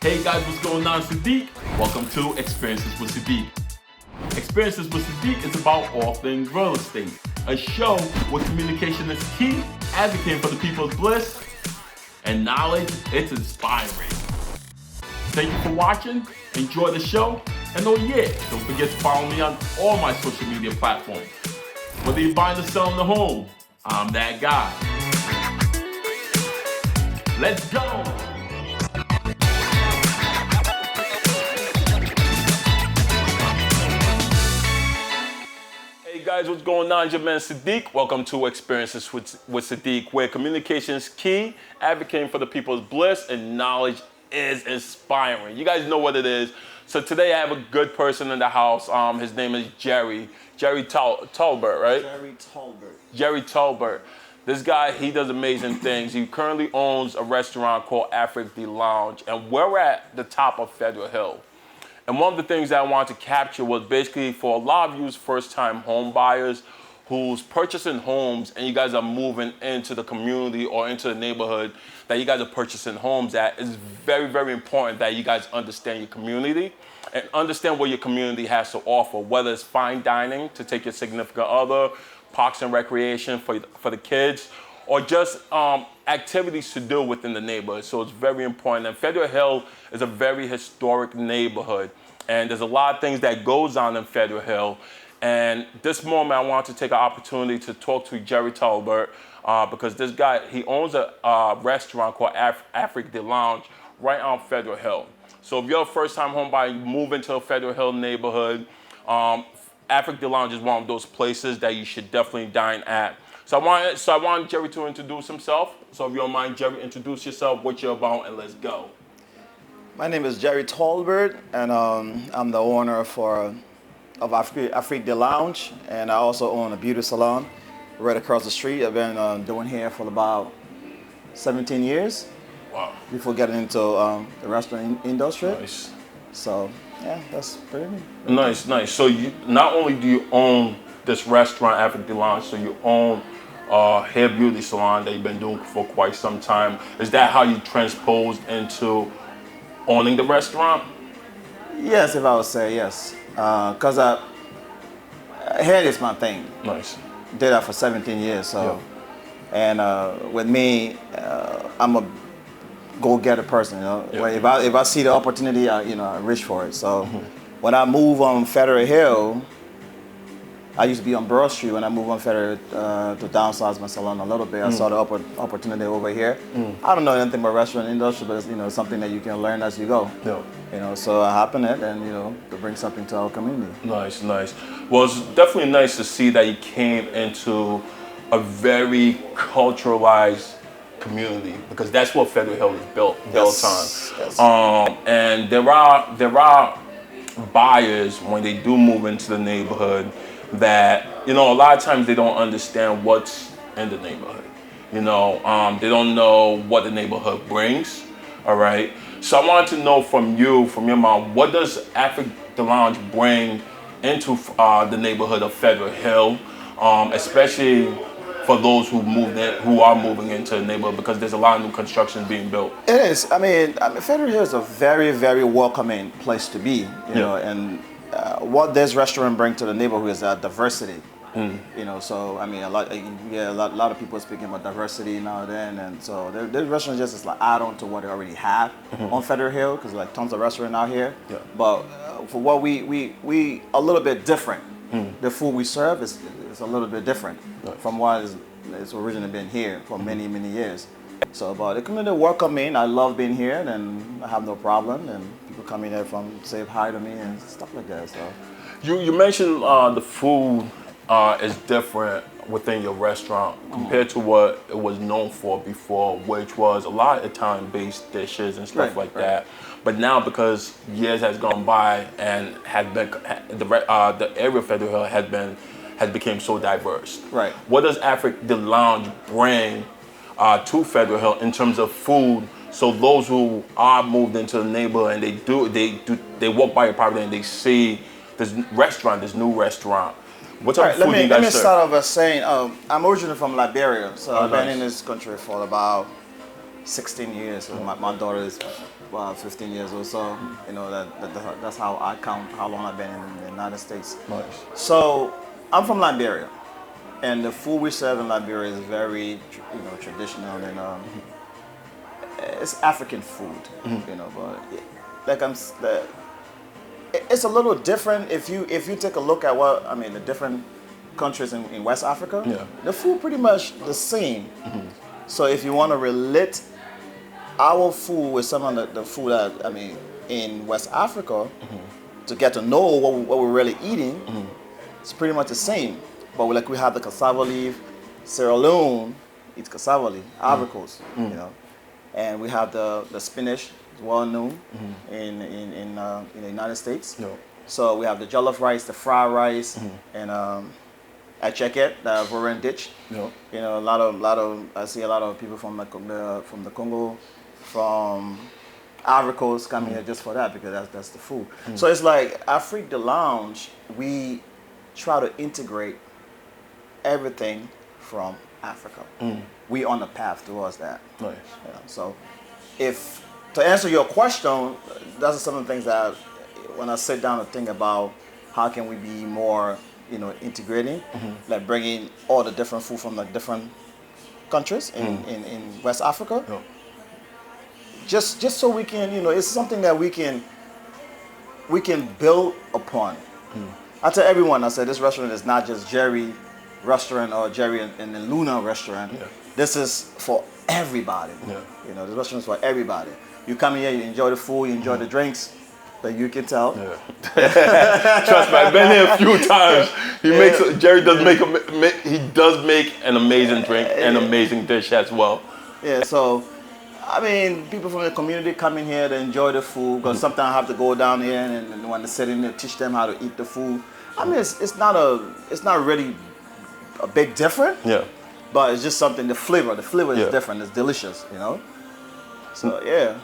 Hey guys, what's going on? Sadiq. Welcome to Experiences with Sadiq. Experiences with Sadiq is about all things real estate. A show where communication is key, advocating for the people's bliss, and knowledge, it's inspiring. Thank you for watching. Enjoy the show. And oh yeah, don't forget to follow me on all my social media platforms. Whether you're buying or selling a home, I'm that guy. Let's go. Hey guys, what's going on? It's your man Sadiq. Welcome to Experiences with Sadiq, where communication is key, advocating for the people's bliss, and knowledge is inspiring. You guys know what it is. So today I have a good person in the house. His name is Jerry Tolbert, right? Jerry Tolbert. This guy, he does amazing things. He currently owns a restaurant called Afrique D Lounge, and we're at the top of Federal Hill. And one of the things that I wanted to capture was basically for a lot of you first-time home buyers who's purchasing homes and you guys are moving into the community or into the neighborhood that you guys are purchasing homes at, it's very, very important that you guys understand your community and understand what your community has to offer, whether it's fine dining to take your significant other, parks and recreation for the kids, or just activities to do within the neighborhood. So it's very important. And Federal Hill is a very historic neighborhood. And there's a lot of things that goes on in Federal Hill. And this moment, I want to take an opportunity to talk to Jerry Tolbert because this guy, he owns a restaurant called Afrique D Lounge right on Federal Hill. So if you're a first-time home buyer, you move into a Federal Hill neighborhood, Afrique D Lounge is one of those places that you should definitely dine at. So I want Jerry to introduce himself. So if you don't mind, Jerry, introduce yourself, what you're about, and let's go. My name is Jerry Tolbert, and I'm the owner of Afrique D Lounge, and I also own a beauty salon right across the street. I've been doing hair for about 17 years. Wow. Before getting into the restaurant industry. Nice. So yeah, that's pretty neat. Nice, nice. So you not only do you own this restaurant, Afrique D Lounge, so you own a hair beauty salon that you've been doing for quite some time. Is that how you transposed into owning the restaurant? Yes, if I would say yes. Because hair is my thing. Nice. Did that for 17 years. So, yeah. And with me, I'm a go-getter person. You know, Yeah. if I see the opportunity, I reach for it. So, when I move on Federal Hill, I used to be on Broad Street. When I moved on Federal to downsize my salon a little bit, I saw the opportunity over here. I don't know anything about restaurant industry, but it's something that you can learn as you go. Yeah. So I happened it, and to bring something to our community. Nice, nice. Well, it's definitely nice to see that you came into a very culturalized community because that's what Federal Hill is built on. Yes. And there are buyers when they do move into the neighborhood that a lot of times they don't understand what's in the neighborhood. They don't know what the neighborhood brings. All right. So I wanted to know from your mom, what does Afrique D Lounge bring into the neighborhood of Federal Hill, especially for those who are moving into the neighborhood, because there's a lot of new construction being built. It is. I mean, Federal Hill is a very, very welcoming place to be. You know, and what this restaurant brings to the neighborhood is that diversity. So I mean, a lot of people are speaking about diversity now and then, and so this restaurant just is like add on to what they already have on Federal Hill, because like tons of restaurants out here. Yeah. But for what we a little bit different. The food we serve is a little bit different from what it's originally been here for many, many years. So, but the community welcoming, I love being here, and I have no problem. And people come in here say hi to me and stuff like that. So, you mentioned the food is different within your restaurant compared to what it was known for before, which was a lot of Italian-based dishes and stuff like that. But now, because years has gone by and the area of Federal Hill has become so diverse. Right. What does Afrique D Lounge bring to Federal Hill in terms of food? So those who are moved into the neighborhood and they walk by your property and they see this new restaurant. What type of food do you guys serve? Let me start off by saying I'm originally from Liberia, so I've been in this country for about 16 years. So my daughter is 15 years old. So that's how I count how long I've been in the United States. Nice. So I'm from Liberia, and the food we serve in Liberia is very traditional, and it's African food. But it's a little different if you take a look at the different countries in West Africa. Yeah. The food pretty much the same. So if you want to relate our food with some of the food that in West Africa, to get to know what we're really eating, it's pretty much the same. But we have the cassava leaf. Sierra Leone eats cassava leaf, Ivory Coast, and we have the spinach, well known in the United States. Yeah. So we have the jollof rice, the fried rice, and I check it, the Ivorian dish. Yeah. A lot of I see a lot of people from the Congo, from Ivory Coast coming here just for that, because that's the food. So it's like Afrique D Lounge, we try to integrate everything from Africa. We on the path towards that. Nice. So to answer your question, those are some of the things that when I sit down and think about how can we be more integrating, like bringing all the different food from the different countries in West Africa. Yeah. Just so we can, it's something that we can build upon. I tell everyone, I said this restaurant is not just Jerry restaurant or Jerry and the Luna restaurant. Yeah. This is for everybody. Yeah. This restaurant is for everybody. You come in here, you enjoy the food, you enjoy the drinks. But you can tell. Yeah. Trust me, I've been here a few times. Jerry does make an amazing drink and amazing dish as well. Yeah, so people from the community come in here to enjoy the food, because sometimes I have to go down here and when they sit in there, teach them how to eat the food. It's not really a big difference. Yeah. But it's just something. The flavor is different. It's delicious. So yeah.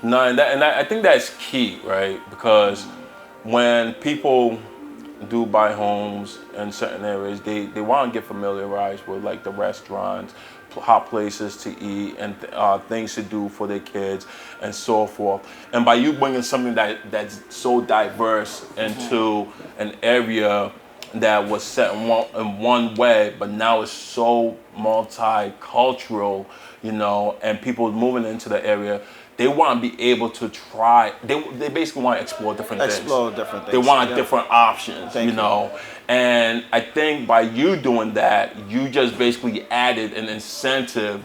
No, and I think that's key, right? Because when people do buy homes in certain areas, they want to get familiarized with the restaurants, hot places to eat, and things to do for their kids, and so forth. And by you bringing something that's so diverse into an area that was set in one way, but now it's so multicultural, and people moving into the area, they want to be able to try. They basically want to explore different things. They want different options, And I think by you doing that, you just basically added an incentive,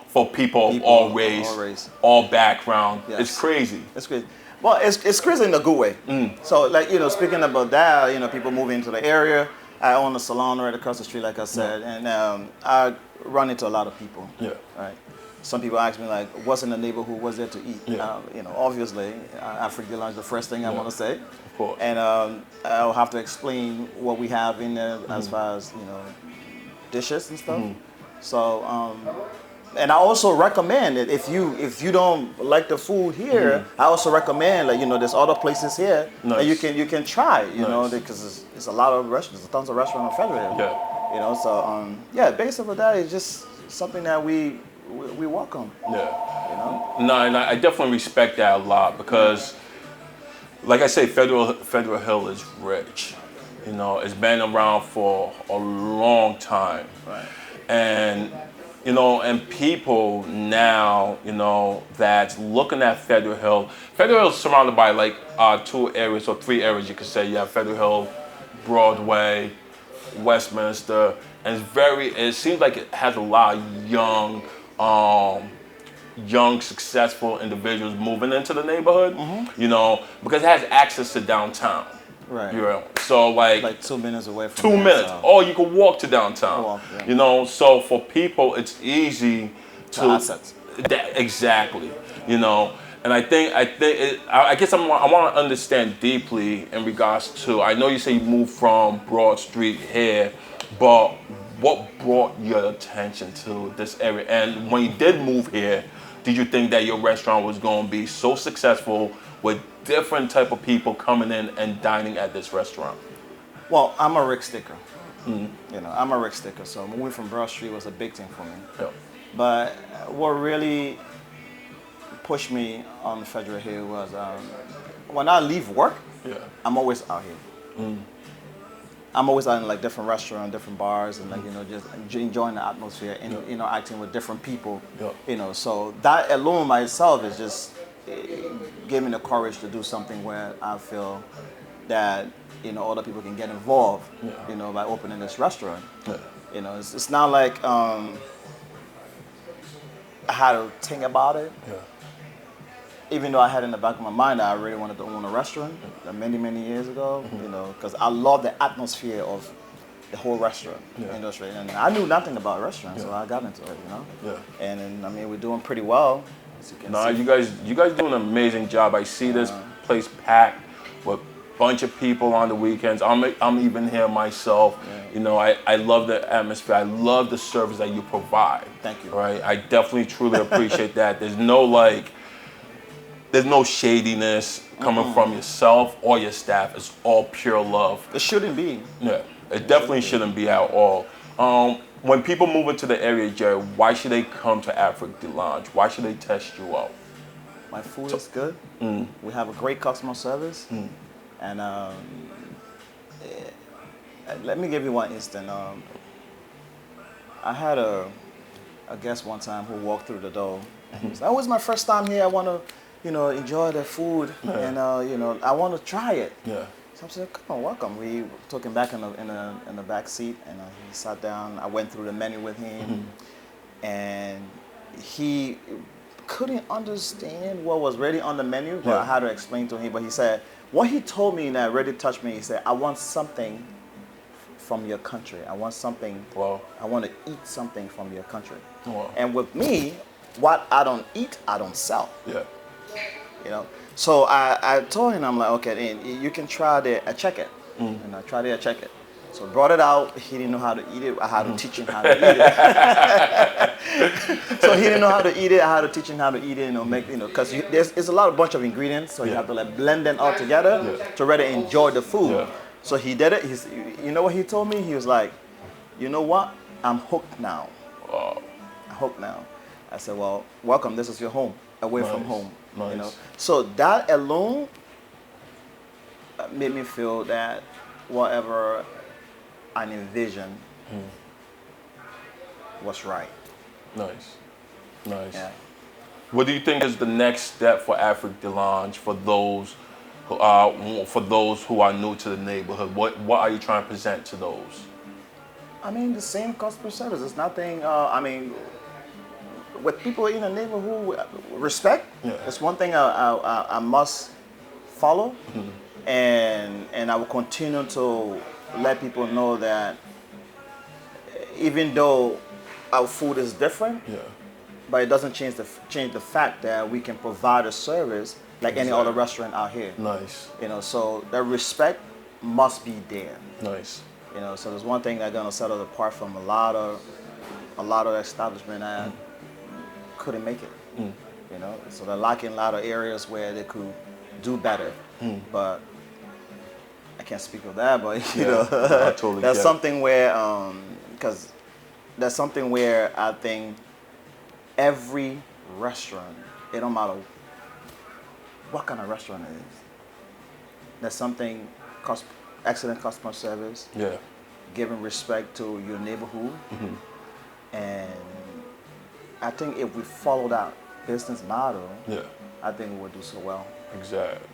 for people of all race, all background. Yes. It's crazy. It's crazy. Well, it's crazy in a good way. So, speaking about that, people moving into the area. I own a salon right across the street, like I said, and I run into a lot of people. Yeah. Right. Some people ask me what's in the neighborhood, what's there to eat? Yeah. Obviously, Afrique D Lounge is the first thing I want to say. Of course. And I'll have to explain what we have in there as far as dishes and stuff. So, and I also recommend that if you don't like the food here, I also recommend there's other places here that you can try. Because it's a lot of restaurants, there's tons of restaurants in Federal Hill. Yeah. Based off of that, it's just something that we welcome. Yeah. No, and I definitely respect that a lot, because, like I say, Federal Hill is rich. It's been around for a long time. Right. And and people now, that's looking at Federal Hill is surrounded by 2 areas or 3 areas, you could say. You have Federal Hill, Broadway, Westminster, and it seems like it has a lot of young, successful individuals moving into the neighborhood, because it has access to downtown. Right. So 2 minutes away from 2 minutes. Or you can walk to downtown. So for people, it's easy to assets. Exactly. And I guess I want to understand deeply in regards to, I know you say you moved from Broad Street here, but what brought your attention to this area? And when you did move here, did you think that your restaurant was going to be so successful with different type of people coming in and dining at this restaurant? Well, I'm a Rick sticker. I'm a Rick sticker. So moving from Broad Street was a big thing for me. Yeah. But what really pushed me on Federal Hill was when I leave work, I'm always out here. I'm always out in like different restaurants, different bars, and like just enjoying the atmosphere and interacting with different people. So that alone by itself is just gave me the courage to do something where I feel that other people can get involved. By opening this restaurant. It's not like I had to think about it. Even though I had in the back of my mind that I really wanted to own a restaurant many years ago, because I love the atmosphere of the whole restaurant industry. And I knew nothing about restaurants, so I got into it, And then, I mean, we're doing pretty well, as you can see. You guys do an amazing job. I see this place packed with a bunch of people on the weekends. I'm even here myself. I love the atmosphere. I love the service that you provide. Thank you. Right? I definitely, truly appreciate that. There's no shadiness coming from yourself or your staff. It's all pure love. It shouldn't be. Yeah, it definitely shouldn't be at all. When people move into the area, Jerry, why should they come to Afrique D Lounge? Why should they test you out? My food is good. We have a great customer service. And let me give you one instant. I had a guest one time who walked through the door. And he was like, "Oh, it's my first time here. I want to enjoy the food, and I want to try it." So I said, "Come on, welcome." We took him back in the back seat, and he sat down. I went through the menu with him, and he couldn't understand what was really on the menu, but I had to explain to him. But he said, what he told me that really touched me. He said, "I want something from your country. I want something. Wow. I want to eat something from your country." Wow. And with me, what I don't eat, I don't sell. Yeah. So I told him, I'm like, okay, then you can try the check it. And I tried it, check it. So brought it out. He didn't know how to eat it. I had to teach him how to eat it. So he didn't know how to eat it. I had to teach him how to eat it. Because there's a bunch of ingredients. So you have to like blend them all together to really enjoy the food. Yeah. So he did it. You know what he told me? He was like, "You know what? I'm hooked now." Wow. I'm hooked now. I said, "Well, welcome. This is your home, away from home." Nice. So that alone made me feel that whatever I envisioned was right. Nice. Yeah. What do you think is the next step for Afrique D Lounge for those who are new to the neighborhood? What are you trying to present to those? I mean, the same customer service. It's nothing. With people in the neighborhood, respect. It's one thing I must follow, and I will continue to let people know that even though our food is different, but it doesn't change the fact that we can provide a service like any other restaurant out here. Nice. So that respect must be there. Nice. So there's one thing that's gonna set us apart from a lot of establishment that couldn't make it. So they're lacking a lot of areas where they could do better. But I can't speak of that. But I totally that's get something where because that's something where I think every restaurant, it don't matter what kind of restaurant it is, there's something excellent customer service. Giving respect to your neighborhood, and I think if we follow that business model, I think we would do so well. Exactly.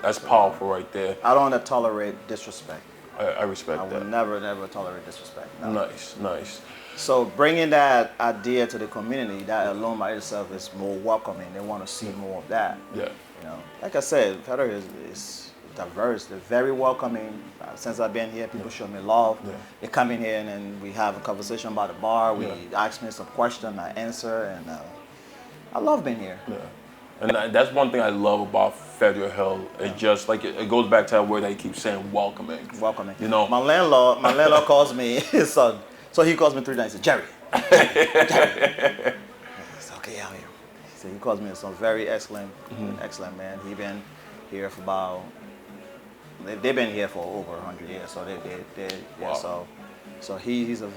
That's powerful right there. I don't want to tolerate disrespect. I respect that. I will never tolerate disrespect. No. Nice. So bringing that idea to the community, that alone by itself is more welcoming. They want to see more of that. Like I said, Federal is diverse. They're very welcoming. Since I've been here, people show me love. They come in here and then we have a conversation about the bar. We ask me some questions, I answer, and I love being here. And that's one thing I love about Federal Hill. It's just like it goes back to that word that you keep saying, welcoming. Welcoming. My landlord calls me his son. So he calls me 3 times. He says, "Jerry." Jerry. I said, "Okay, I'm here." So he calls me some very excellent man. He been here for about. They've been here for over 100 years. So they Wow. So So he's the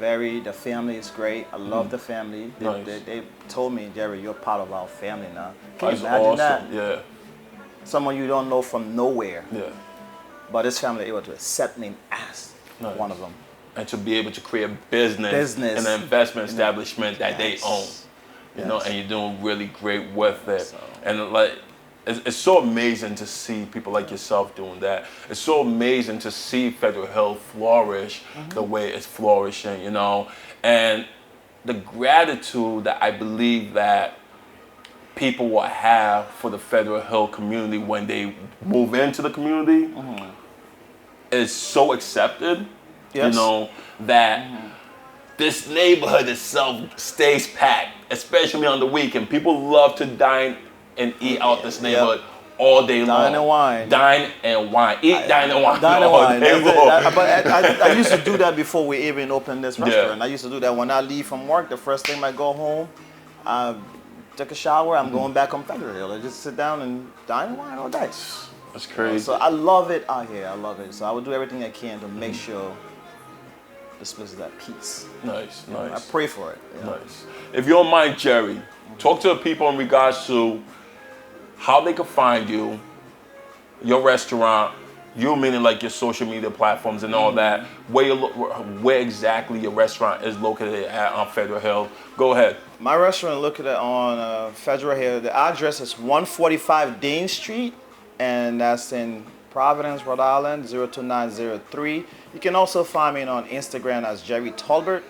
family is great. I love the family. Nice. They told me, Jerry, you're part of our family now. Can That's you imagine awesome. that? Yeah. Someone you don't know from nowhere. Yeah. But this family able to accept me as Nice. one of them. And to be able to create a business and an investment establishment that they own. You know, and you're doing really great with it. So. And like, it's so amazing to see people like yourself doing that. It's so amazing to see Federal Hill flourish the way it's flourishing, you know. And the gratitude that I believe that people will have for the Federal Hill community when they move into the community is so accepted, you know, that this neighborhood itself stays packed, especially on the weekend. People love to dine and eat out this neighborhood all day long. Dine and wine. Dine and wine. Eat, dine and wine. Dine and all wine. day long. But I used to do that before we even opened this restaurant. I used to do that when I leave from work. The first thing I go home, take a shower. I'm going back on Federal Hill. I just sit down and dine and wine all day. That's crazy. So I love it out here. I love it. So I will do everything I can to make sure this place is at peace. Nice, nice. I pray for it. Nice. If you don't mind, Jerry, talk to the people in regards to how they can find you, your restaurant, you meaning like your social media platforms and all that, where exactly your restaurant is located at on Federal Hill. Go ahead. My restaurant located on Federal Hill. The address is 145 Dine Street, and that's in Providence, Rhode Island, 02903. You can also find me on Instagram as Jerry Tolbert.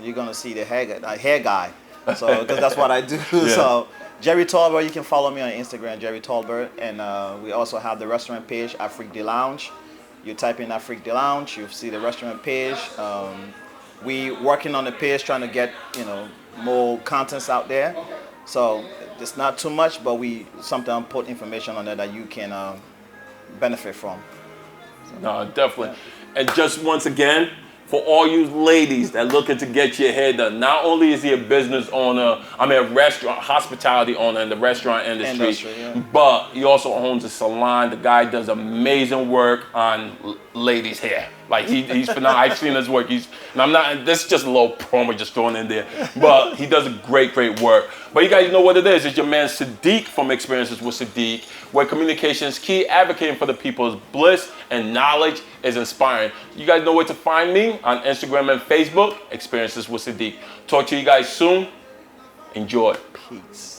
You're gonna see the hair guy, so because that's what I do. So Jerry Tolbert, you can follow me on Instagram, Jerry Tolbert, and we also have the restaurant page, Afrique D Lounge. You type in Afrique D Lounge, you'll see the restaurant page. We working on the page, trying to get more contents out there. So it's not too much, but we sometimes put information on there that you can benefit from. So, no, definitely. And just once again, for all you ladies that looking to get your hair done, not only is he a business owner, a restaurant, hospitality owner in the restaurant industry, but he also owns a salon. The guy does amazing work on ladies' hair. Like he's phenomenal. I've seen his work. This is just a little promo just thrown in there, but he does a great work. But you guys know what it is. It's your man Sadiq from Experiences with Sadiq, where communication is key, advocating for the people's bliss, and knowledge is inspiring. You guys know where to find me on Instagram and Facebook, Experiences with Sadiq. Talk to you guys soon. Enjoy. peace.